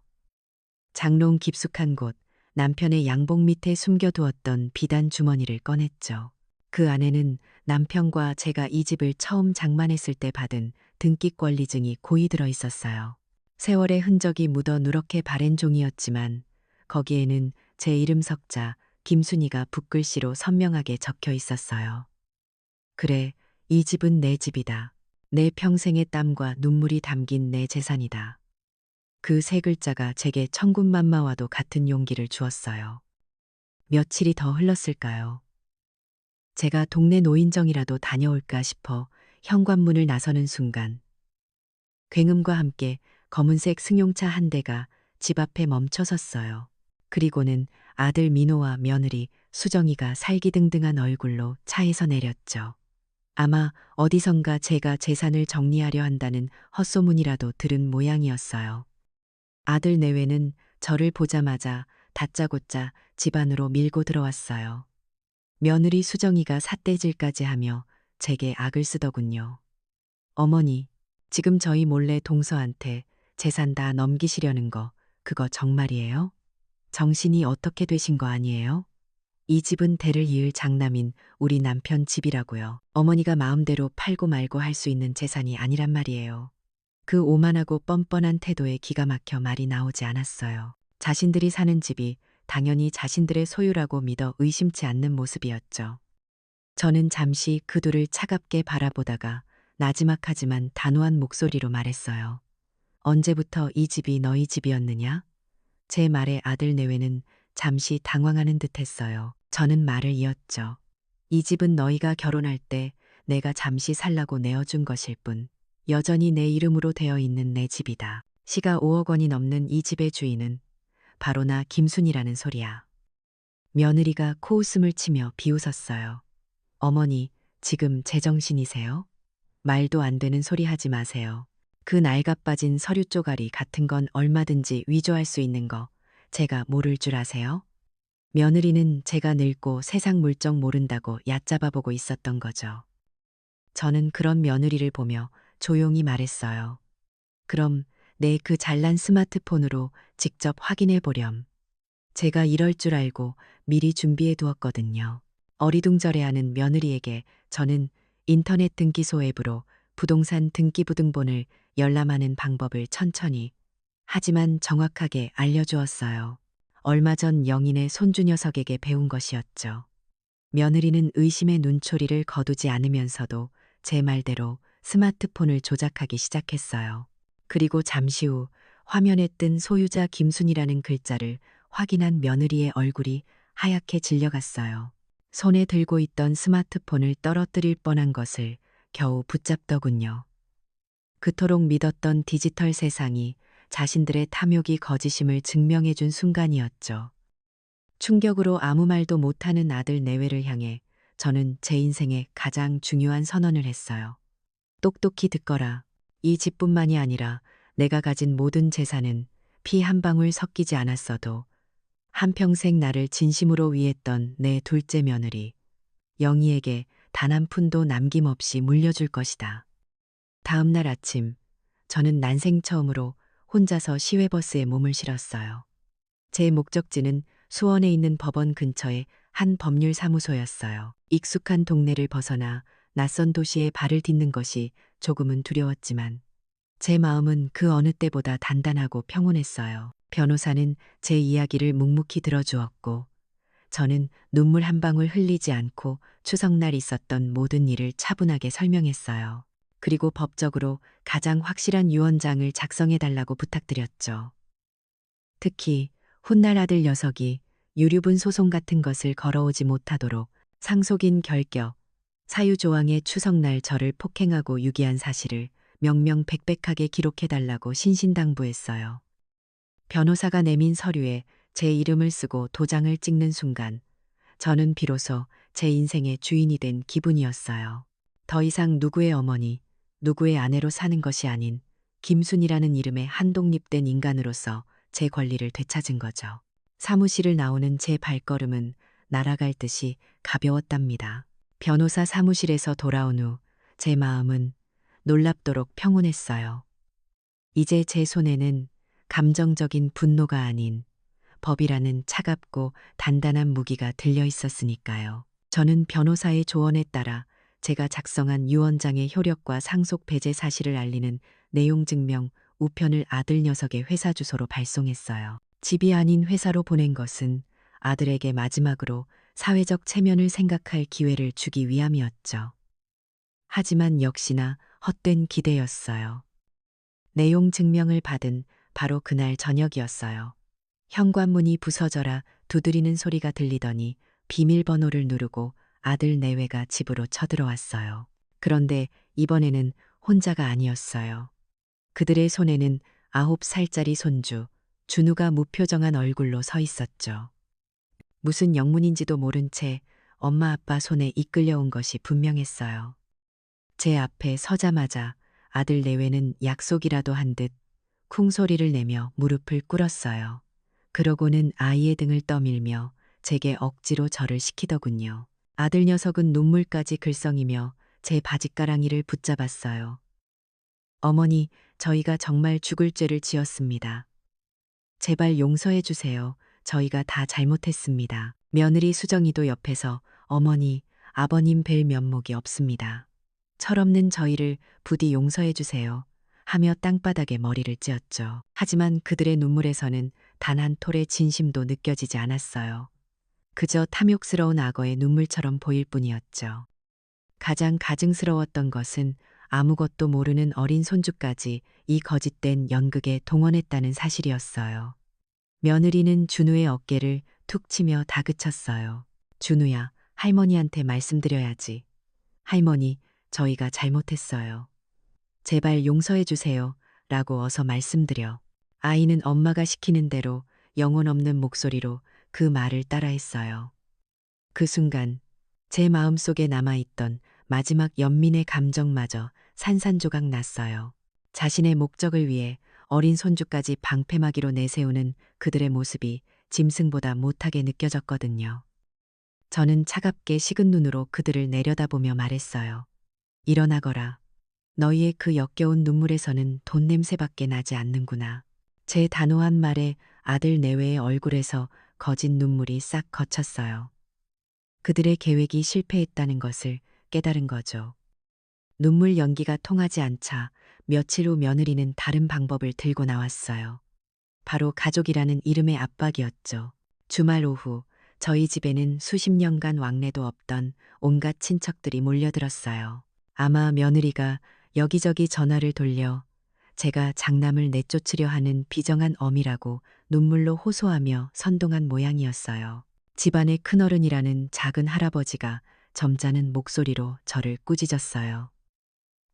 장롱 깊숙한 곳 남편의 양복 밑에 숨겨두었던 비단 주머니를 꺼냈죠. 그 안에는 남편과 제가 이 집을 처음 장만했을 때 받은 등기 권리증이 고이 들어 있었어요. 세월의 흔적이 묻어 누렇게 바랜 종이었지만 거기에는 제 이름 석자 김순희가 붓글씨로 선명하게 적혀 있었어요. 그래, 이 집은 내 집이다. 내 평생의 땀과 눈물이 담긴 내 재산이다. 그 세 글자가 제게 천군만마와도 같은 용기를 주었어요. 며칠이 더 흘렀을까요? 제가 동네 노인정이라도 다녀올까 싶어 현관문을 나서는 순간 굉음과 함께 검은색 승용차 한 대가 집 앞에 멈춰 섰어요. 그리고는 아들 민호와 며느리 수정이가 살기등등한 얼굴로 차에서 내렸죠. 아마 어디선가 제가 재산을 정리하려 한다는 헛소문이라도 들은 모양이었어요. 아들 내외는 저를 보자마자 다짜고짜 집 안으로 밀고 들어왔어요. 며느리 수정이가 삿대질까지 하며 제게 악을 쓰더군요. 어머니, 지금 저희 몰래 동서한테 재산 다 넘기시려는 거, 그거 정말이에요? 정신이 어떻게 되신 거 아니에요? 이 집은 대를 이을 장남인 우리 남편 집이라고요. 어머니가 마음대로 팔고 말고 할 수 있는 재산이 아니란 말이에요. 그 오만하고 뻔뻔한 태도에 기가 막혀 말이 나오지 않았어요. 자신들이 사는 집이 당연히 자신들의 소유라고 믿어 의심치 않는 모습이었죠. 저는 잠시 그 둘을 차갑게 바라보다가 나지막하지만 단호한 목소리로 말했어요. 언제부터 이 집이 너희 집이었느냐? 제 말에 아들 내외는 잠시 당황하는 듯 했어요. 저는 말을 이었죠. 이 집은 너희가 결혼할 때 내가 잠시 살라고 내어준 것일 뿐, 여전히 내 이름으로 되어 있는 내 집이다. 시가 5억 원이 넘는 이 집의 주인은 바로 나 김순이라는 소리야. 며느리가 코웃음을 치며 비웃었어요. 어머니, 지금 제정신이세요? 말도 안 되는 소리 하지 마세요. 그 낡아빠진 서류 쪼가리 같은 건 얼마든지 위조할 수 있는 거 제가 모를 줄 아세요? 며느리는 제가 늙고 세상 물정 모른다고 얕잡아 보고 있었던 거죠. 저는 그런 며느리를 보며 조용히 말했어요. 그럼 내 그 잘난 스마트폰으로 직접 확인해 보렴. 제가 이럴 줄 알고 미리 준비해 두었거든요. 어리둥절해하는 며느리에게 저는 인터넷 등기소 앱으로 부동산 등기부등본을 열람하는 방법을 천천히 하지만 정확하게 알려주었어요. 얼마 전 영인의 손주 녀석에게 배운 것이었죠. 며느리는 의심의 눈초리를 거두지 않으면서도 제 말대로 스마트폰을 조작하기 시작했어요. 그리고 잠시 후 화면에 뜬 소유자 김순이라는 글자를 확인한 며느리의 얼굴이 하얗게 질려갔어요. 손에 들고 있던 스마트폰을 떨어뜨릴 뻔한 것을 겨우 붙잡더군요. 그토록 믿었던 디지털 세상이 자신들의 탐욕이 거짓임을 증명해준 순간이었죠. 충격으로 아무 말도 못하는 아들 내외를 향해 저는 제 인생의 가장 중요한 선언을 했어요. 똑똑히 듣거라. 이 집뿐만이 아니라 내가 가진 모든 재산은 피 한 방울 섞이지 않았어도 한평생 나를 진심으로 위했던 내 둘째 며느리 영희에게 단 한 푼도 남김없이 물려줄 것이다. 다음 날 아침 저는 난생 처음으로 혼자서 시외버스에 몸을 실었어요. 제 목적지는 수원에 있는 법원 근처의 한 법률사무소였어요. 익숙한 동네를 벗어나 낯선 도시에 발을 딛는 것이 조금은 두려웠지만 제 마음은 그 어느 때보다 단단하고 평온했어요. 변호사는 제 이야기를 묵묵히 들어주었고 저는 눈물 한 방울 흘리지 않고 추석날 있었던 모든 일을 차분하게 설명했어요. 그리고 법적으로 가장 확실한 유언장을 작성해달라고 부탁드렸죠. 특히 훗날 아들 녀석이 유류분 소송 같은 것을 걸어오지 못하도록 상속인 결격, 사유조항의 추석날 저를 폭행하고 유기한 사실을 명명백백하게 기록해달라고 신신당부했어요. 변호사가 내민 서류에 제 이름을 쓰고 도장을 찍는 순간 저는 비로소 제 인생의 주인이 된 기분이었어요. 더 이상 누구의 어머니, 누구의 아내로 사는 것이 아닌 김순이라는 이름의 한독립된 인간으로서 제 권리를 되찾은 거죠. 사무실을 나오는 제 발걸음은 날아갈 듯이 가벼웠답니다. 변호사 사무실에서 돌아온 후 제 마음은 놀랍도록 평온했어요. 이제 제 손에는 감정적인 분노가 아닌 법이라는 차갑고 단단한 무기가 들려 있었으니까요. 저는 변호사의 조언에 따라 제가 작성한 유언장의 효력과 상속 배제 사실을 알리는 내용 증명 우편을 아들 녀석의 회사 주소로 발송했어요. 집이 아닌 회사로 보낸 것은 아들에게 마지막으로 사회적 체면을 생각할 기회를 주기 위함이었죠. 하지만 역시나 헛된 기대였어요. 내용 증명을 받은 바로 그날 저녁이었어요. 현관문이 부서져라 두드리는 소리가 들리더니 비밀번호를 누르고 아들 내외가 집으로 쳐들어왔어요. 그런데 이번에는 혼자가 아니었어요. 그들의 손에는 9살짜리 손주, 준우가 무표정한 얼굴로 서 있었죠. 무슨 영문인지도 모른 채 엄마 아빠 손에 이끌려온 것이 분명했어요. 제 앞에 서자마자 아들 내외는 약속이라도 한 듯 쿵소리를 내며 무릎을 꿇었어요. 그러고는 아이의 등을 떠밀며 제게 억지로 절을 시키더군요. 아들 녀석은 눈물까지 글썽이며 제 바짓가랑이를 붙잡았어요. 어머니, 저희가 정말 죽을 죄를 지었습니다. 제발 용서해 주세요. 저희가 다 잘못했습니다. 며느리 수정이도 옆에서 어머니, 아버님 뵐 면목이 없습니다. 철없는 저희를 부디 용서해 주세요. 하며 땅바닥에 머리를 찧었죠. 하지만 그들의 눈물에서는 단 한 톨의 진심도 느껴지지 않았어요. 그저 탐욕스러운 악어의 눈물처럼 보일 뿐이었죠. 가장 가증스러웠던 것은 아무것도 모르는 어린 손주까지 이 거짓된 연극에 동원했다는 사실이었어요. 며느리는 준우의 어깨를 툭 치며 다그쳤어요. 준우야, 할머니한테 말씀드려야지. 할머니, 저희가 잘못했어요. 제발 용서해 주세요. 라고 어서 말씀드려. 아이는 엄마가 시키는 대로 영혼 없는 목소리로 그 말을 따라했어요. 그 순간 제 마음속에 남아있던 마지막 연민의 감정마저 산산조각 났어요. 자신의 목적을 위해 어린 손주까지 방패막이로 내세우는 그들의 모습이 짐승보다 못하게 느껴졌거든요. 저는 차갑게 식은 눈으로 그들을 내려다보며 말했어요. 일어나거라. 너희의 그 역겨운 눈물에서는 돈 냄새밖에 나지 않는구나. 제 단호한 말에 아들 내외의 얼굴에서 거짓 눈물이 싹 거쳤어요. 그들의 계획이 실패했다는 것을 깨달은 거죠. 눈물 연기가 통하지 않자 며칠 후 며느리는 다른 방법을 들고 나왔어요. 바로 가족이라는 이름의 압박이었죠. 주말 오후 저희 집에는 수십 년간 왕래도 없던 온갖 친척들이 몰려들었어요. 아마 며느리가 여기저기 전화를 돌려 제가 장남을 내쫓으려 하는 비정한 어미라고 눈물로 호소하며 선동한 모양이었어요. 집안의 큰어른이라는 작은 할아버지가 점잖은 목소리로 저를 꾸짖었어요.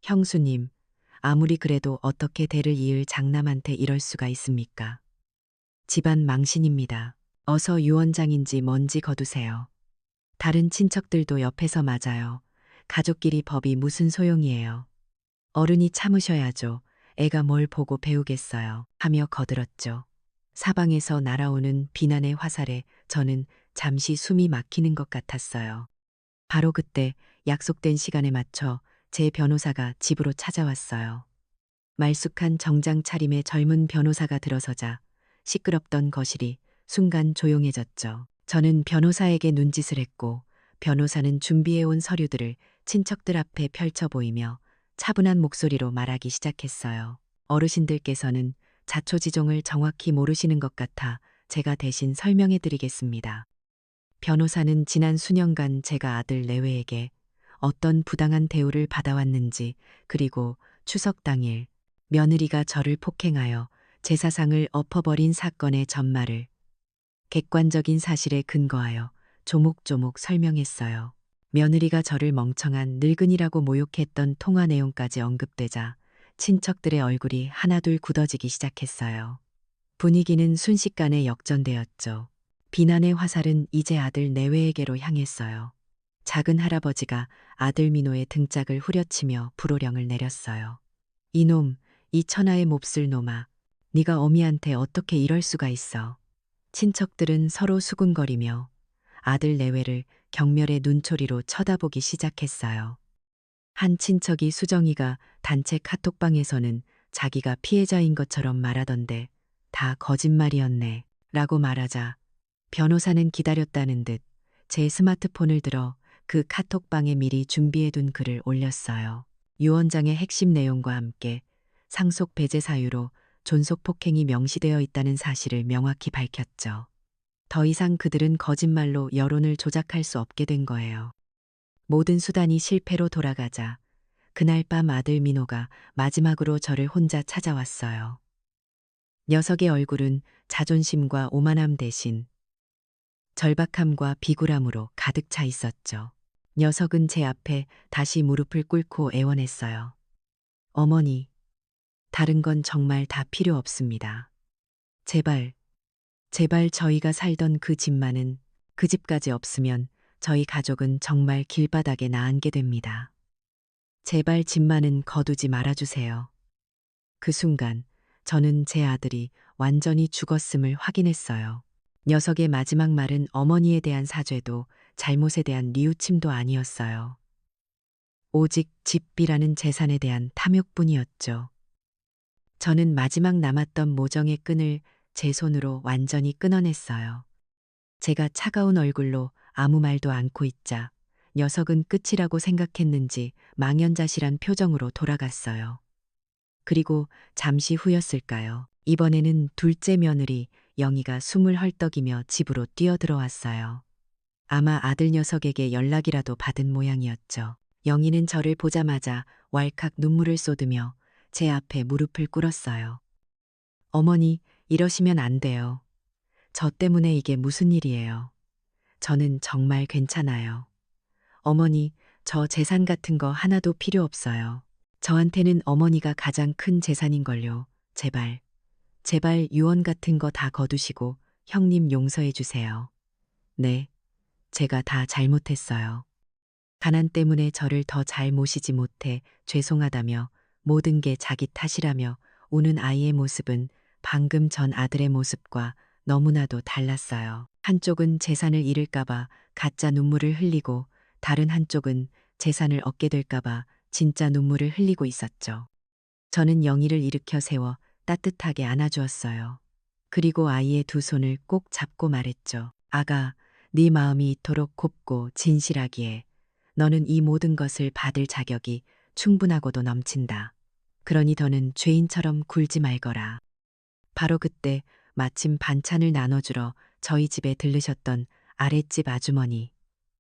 형수님, 아무리 그래도 어떻게 대를 이을 장남한테 이럴 수가 있습니까? 집안 망신입니다. 어서 유언장인지 뭔지 거두세요. 다른 친척들도 옆에서 맞아요. 가족끼리 법이 무슨 소용이에요. 어른이 참으셔야죠. 애가 뭘 보고 배우겠어요. 하며 거들었죠. 사방에서 날아오는 비난의 화살에 저는 잠시 숨이 막히는 것 같았어요. 바로 그때 약속된 시간에 맞춰 제 변호사가 집으로 찾아왔어요. 말쑥한 정장 차림의 젊은 변호사가 들어서자 시끄럽던 거실이 순간 조용해졌죠. 저는 변호사에게 눈짓을 했고 변호사는 준비해온 서류들을 친척들 앞에 펼쳐 보이며 차분한 목소리로 말하기 시작했어요. 어르신들께서는 자초지종을 정확히 모르시는 것 같아 제가 대신 설명해 드리겠습니다. 변호사는 지난 수년간 제가 아들 내외에게 어떤 부당한 대우를 받아왔는지, 그리고 추석 당일 며느리가 저를 폭행하여 제 사상을 엎어버린 사건의 전말을 객관적인 사실에 근거하여 조목조목 설명했어요. 며느리가 저를 멍청한 늙은이라고 모욕했던 통화 내용까지 언급되자 친척들의 얼굴이 하나둘 굳어지기 시작했어요. 분위기는 순식간에 역전되었죠. 비난의 화살은 이제 아들 내외에게로 향했어요. 작은 할아버지가 아들 민호의 등짝을 후려치며 불호령을 내렸어요. 이놈, 이 천하의 몹쓸 놈아, 네가 어미한테 어떻게 이럴 수가 있어. 친척들은 서로 수군거리며 아들 내외를 경멸의 눈초리로 쳐다보기 시작했어요. 한 친척이 수정이가 단체 카톡방에서는 자기가 피해자인 것처럼 말하던데 다 거짓말이었네 라고 말하자 변호사는 기다렸다는 듯 제 스마트폰을 들어 그 카톡방에 미리 준비해둔 글을 올렸어요. 유언장의 핵심 내용과 함께 상속 배제 사유로 존속 폭행이 명시되어 있다는 사실을 명확히 밝혔죠. 더 이상 그들은 거짓말로 여론을 조작할 수 없게 된 거예요. 모든 수단이 실패로 돌아가자 그날 밤 아들 민호가 마지막으로 저를 혼자 찾아왔어요. 녀석의 얼굴은 자존심과 오만함 대신 절박함과 비굴함으로 가득 차 있었죠. 녀석은 제 앞에 다시 무릎을 꿇고 애원했어요. 어머니, 다른 건 정말 다 필요 없습니다. 제발, 제발 저희가 살던 그 집만은 그 집까지 없으면 저희 가족은 정말 길바닥에 나앉게 됩니다. 제발 집만은 거두지 말아주세요. 그 순간 저는 제 아들이 완전히 죽었음을 확인했어요. 녀석의 마지막 말은 어머니에 대한 사죄도 잘못에 대한 뉘우침도 아니었어요. 오직 집비라는 재산에 대한 탐욕뿐이었죠. 저는 마지막 남았던 모정의 끈을 제 손으로 완전히 끊어냈어요. 제가 차가운 얼굴로 아무 말도 않고 있자 녀석은 끝이라고 생각했는지 망연자실한 표정으로 돌아갔어요. 그리고 잠시 후였을까요? 이번에는 둘째 며느리 영희가 숨을 헐떡이며 집으로 뛰어들어왔어요. 아마 아들 녀석에게 연락이라도 받은 모양이었죠. 영희는 저를 보자마자 왈칵 눈물을 쏟으며 제 앞에 무릎을 꿇었어요. 어머니, 이러시면 안 돼요. 저 때문에 이게 무슨 일이에요. 저는 정말 괜찮아요. 어머니, 저 재산 같은 거 하나도 필요 없어요. 저한테는 어머니가 가장 큰 재산인걸요. 제발, 제발 유언 같은 거 다 거두시고 형님 용서해 주세요. 네, 제가 다 잘못했어요. 가난 때문에 저를 더 잘 모시지 못해 죄송하다며 모든 게 자기 탓이라며 우는 아이의 모습은 방금 전 아들의 모습과 너무나도 달랐어요. 한쪽은 재산을 잃을까봐 가짜 눈물을 흘리고 다른 한쪽은 재산을 얻게 될까봐 진짜 눈물을 흘리고 있었죠. 저는 영희를 일으켜 세워 따뜻하게 안아주었어요. 그리고 아이의 두 손을 꼭 잡고 말했죠. 아가, 네 마음이 이토록 곱고 진실하기에 너는 이 모든 것을 받을 자격이 충분하고도 넘친다. 그러니 더는 죄인처럼 굴지 말거라. 바로 그때 마침 반찬을 나눠주러 저희 집에 들르셨던 아랫집 아주머니,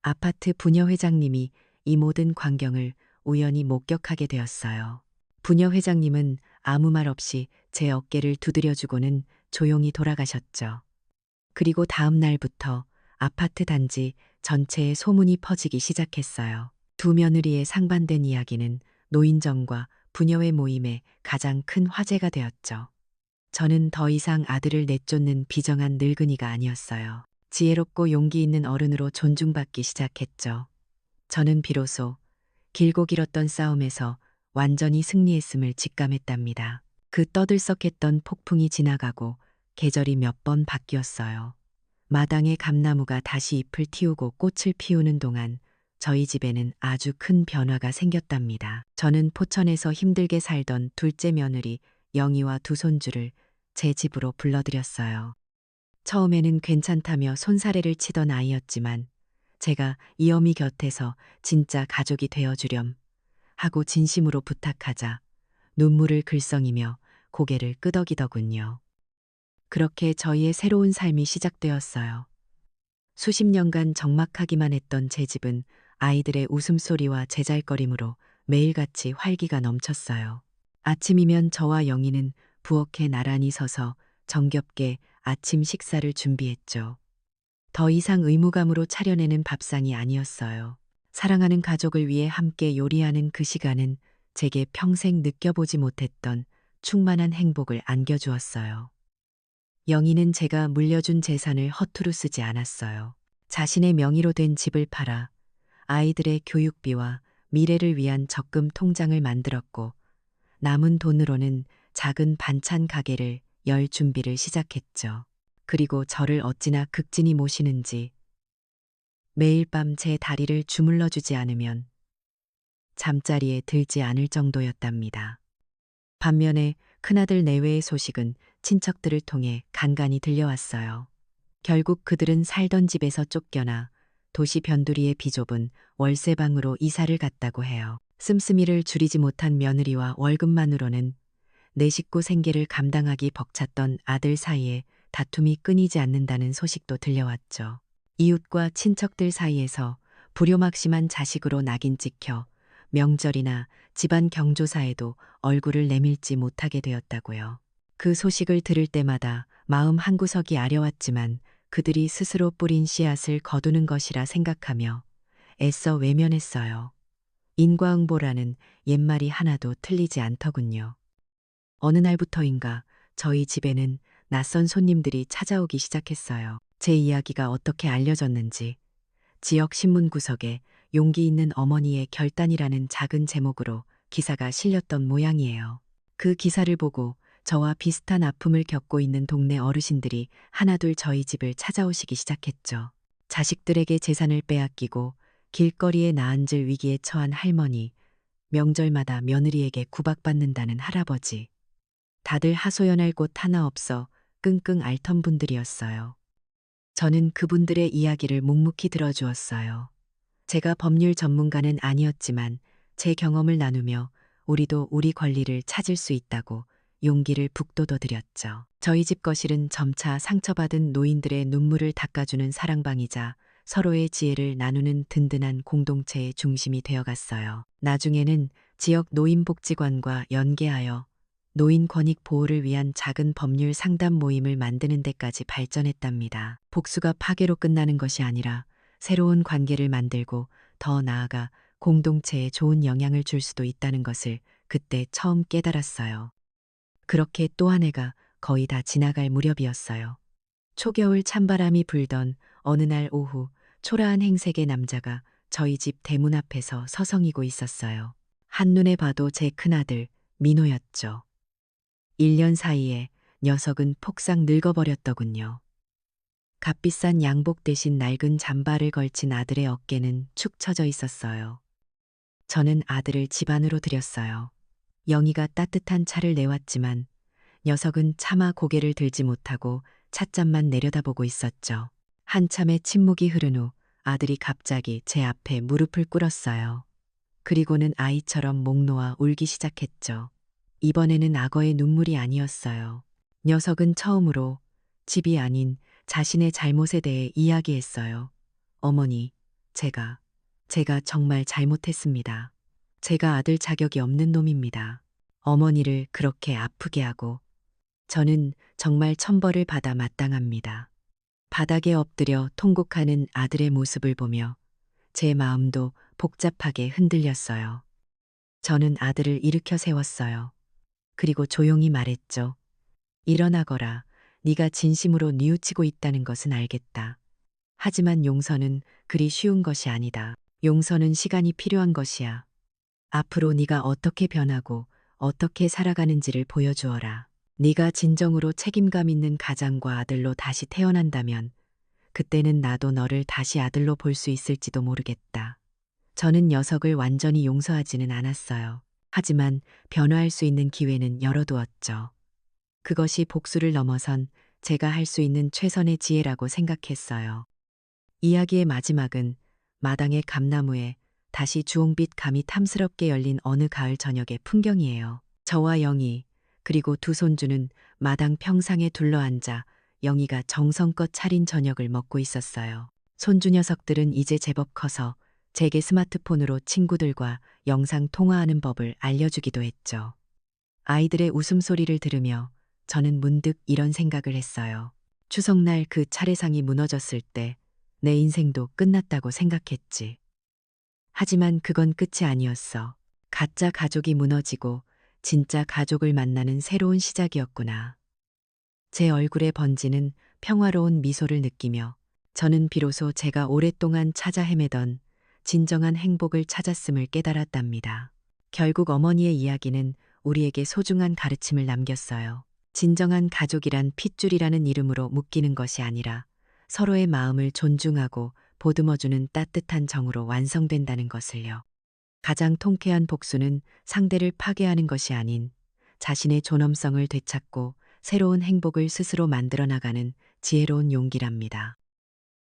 아파트 부녀 회장님이 이 모든 광경을 우연히 목격하게 되었어요. 부녀 회장님은 아무 말 없이 제 어깨를 두드려주고는 조용히 돌아가셨죠. 그리고 다음 날부터 아파트 단지 전체에 소문이 퍼지기 시작했어요. 두 며느리의 상반된 이야기는 노인정과 부녀회 모임의 가장 큰 화제가 되었죠. 저는 더 이상 아들을 내쫓는 비정한 늙은이가 아니었어요. 지혜롭고 용기 있는 어른으로 존중받기 시작했죠. 저는 비로소 길고 길었던 싸움에서 완전히 승리했음을 직감했답니다. 그 떠들썩했던 폭풍이 지나가고 계절이 몇 번 바뀌었어요. 마당에 감나무가 다시 잎을 틔우고 꽃을 피우는 동안 저희 집에는 아주 큰 변화가 생겼답니다. 저는 포천에서 힘들게 살던 둘째 며느리 영희와 두 손주를 제 집으로 불러들였어요. 처음에는 괜찮다며 손사래를 치던 아이였지만 제가 이 어미 곁에서 진짜 가족이 되어주렴 하고 진심으로 부탁하자 눈물을 글썽이며 고개를 끄덕이더군요. 그렇게 저희의 새로운 삶이 시작되었어요. 수십 년간 적막하기만 했던 제 집은 아이들의 웃음소리와 제잘거림으로 매일같이 활기가 넘쳤어요. 아침이면 저와 영희는 부엌에 나란히 서서 정겹게 아침 식사를 준비했죠. 더 이상 의무감으로 차려내는 밥상이 아니었어요. 사랑하는 가족을 위해 함께 요리하는 그 시간은 제게 평생 느껴보지 못했던 충만한 행복을 안겨주었어요. 영희는 제가 물려준 재산을 허투루 쓰지 않았어요. 자신의 명의로 된 집을 팔아 아이들의 교육비와 미래를 위한 적금 통장을 만들었고 남은 돈으로는 작은 반찬 가게를 열 준비를 시작했죠. 그리고 저를 어찌나 극진히 모시는지 매일 밤 제 다리를 주물러 주지 않으면 잠자리에 들지 않을 정도였답니다. 반면에 큰아들 내외의 소식은 친척들을 통해 간간히 들려왔어요. 결국 그들은 살던 집에서 쫓겨나 도시 변두리의 비좁은 월세방으로 이사를 갔다고 해요. 씀씀이를 줄이지 못한 며느리와 월급만으로는 내 식구 생계를 감당하기 벅찼던 아들 사이에 다툼이 끊이지 않는다는 소식도 들려왔죠. 이웃과 친척들 사이에서 불효막심한 자식으로 낙인 찍혀 명절이나 집안 경조사에도 얼굴을 내밀지 못하게 되었다고요. 그 소식을 들을 때마다 마음 한구석이 아려왔지만 그들이 스스로 뿌린 씨앗을 거두는 것이라 생각하며 애써 외면했어요. 인과응보라는 옛말이 하나도 틀리지 않더군요. 어느 날부터인가 저희 집에는 낯선 손님들이 찾아오기 시작했어요. 제 이야기가 어떻게 알려졌는지 지역 신문 구석에 용기 있는 어머니의 결단이라는 작은 제목으로 기사가 실렸던 모양이에요. 그 기사를 보고 저와 비슷한 아픔을 겪고 있는 동네 어르신들이 하나둘 저희 집을 찾아오시기 시작했죠. 자식들에게 재산을 빼앗기고 길거리에 나앉을 위기에 처한 할머니, 명절마다 며느리에게 구박받는다는 할아버지. 다들 하소연할 곳 하나 없어 끙끙 앓던 분들이었어요. 저는 그분들의 이야기를 묵묵히 들어주었어요. 제가 법률 전문가는 아니었지만 제 경험을 나누며 우리도 우리 권리를 찾을 수 있다고 용기를 북돋워드렸죠. 저희 집 거실은 점차 상처받은 노인들의 눈물을 닦아주는 사랑방이자 서로의 지혜를 나누는 든든한 공동체의 중심이 되어갔어요. 나중에는 지역 노인복지관과 연계하여 노인 권익 보호를 위한 작은 법률 상담 모임을 만드는 데까지 발전했답니다. 복수가 파괴로 끝나는 것이 아니라 새로운 관계를 만들고 더 나아가 공동체에 좋은 영향을 줄 수도 있다는 것을 그때 처음 깨달았어요. 그렇게 또 한 해가 거의 다 지나갈 무렵이었어요. 초겨울 찬바람이 불던 어느 날 오후 초라한 행색의 남자가 저희 집 대문 앞에서 서성이고 있었어요. 한눈에 봐도 제 큰아들 민호였죠. 1년 사이에 녀석은 폭삭 늙어버렸더군요. 값비싼 양복 대신 낡은 잠바를 걸친 아들의 어깨는 축 처져 있었어요. 저는 아들을 집 안으로 들였어요. 영희가 따뜻한 차를 내왔지만 녀석은 차마 고개를 들지 못하고 찻잔만 내려다보고 있었죠. 한참의 침묵이 흐른 후 아들이 갑자기 제 앞에 무릎을 꿇었어요. 그리고는 아이처럼 목 놓아 울기 시작했죠. 이번에는 악어의 눈물이 아니었어요. 녀석은 처음으로 집이 아닌 자신의 잘못에 대해 이야기했어요. 어머니, 제가 정말 잘못했습니다. 제가 아들 자격이 없는 놈입니다. 어머니를 그렇게 아프게 하고 저는 정말 천벌을 받아 마땅합니다. 바닥에 엎드려 통곡하는 아들의 모습을 보며 제 마음도 복잡하게 흔들렸어요. 저는 아들을 일으켜 세웠어요. 그리고 조용히 말했죠. 일어나거라. 네가 진심으로 뉘우치고 있다는 것은 알겠다. 하지만 용서는 그리 쉬운 것이 아니다. 용서는 시간이 필요한 것이야. 앞으로 네가 어떻게 변하고 어떻게 살아가는지를 보여주어라. 네가 진정으로 책임감 있는 가장과 아들로 다시 태어난다면 그때는 나도 너를 다시 아들로 볼 수 있을지도 모르겠다. 저는 녀석을 완전히 용서하지는 않았어요. 하지만 변화할 수 있는 기회는 열어두었죠. 그것이 복수를 넘어선 제가 할 수 있는 최선의 지혜라고 생각했어요. 이야기의 마지막은 마당의 감나무에 다시 주홍빛 감이 탐스럽게 열린 어느 가을 저녁의 풍경이에요. 저와 영희 그리고 두 손주는 마당 평상에 둘러앉아 영희가 정성껏 차린 저녁을 먹고 있었어요. 손주 녀석들은 이제 제법 커서 제게 스마트폰으로 친구들과 영상 통화하는 법을 알려주기도 했죠. 아이들의 웃음소리를 들으며 저는 문득 이런 생각을 했어요. 추석날 그 차례상이 무너졌을 때 내 인생도 끝났다고 생각했지. 하지만 그건 끝이 아니었어. 가짜 가족이 무너지고 진짜 가족을 만나는 새로운 시작이었구나. 제 얼굴에 번지는 평화로운 미소를 느끼며 저는 비로소 제가 오랫동안 찾아 헤매던 진정한 행복을 찾았음을 깨달았답니다. 결국 어머니의 이야기는 우리에게 소중한 가르침을 남겼어요. 진정한 가족이란 핏줄이라는 이름으로 묶이는 것이 아니라 서로의 마음을 존중하고 보듬어주는 따뜻한 정으로 완성된다는 것을요. 가장 통쾌한 복수는 상대를 파괴하는 것이 아닌 자신의 존엄성을 되찾고 새로운 행복을 스스로 만들어 나가는 지혜로운 용기랍니다.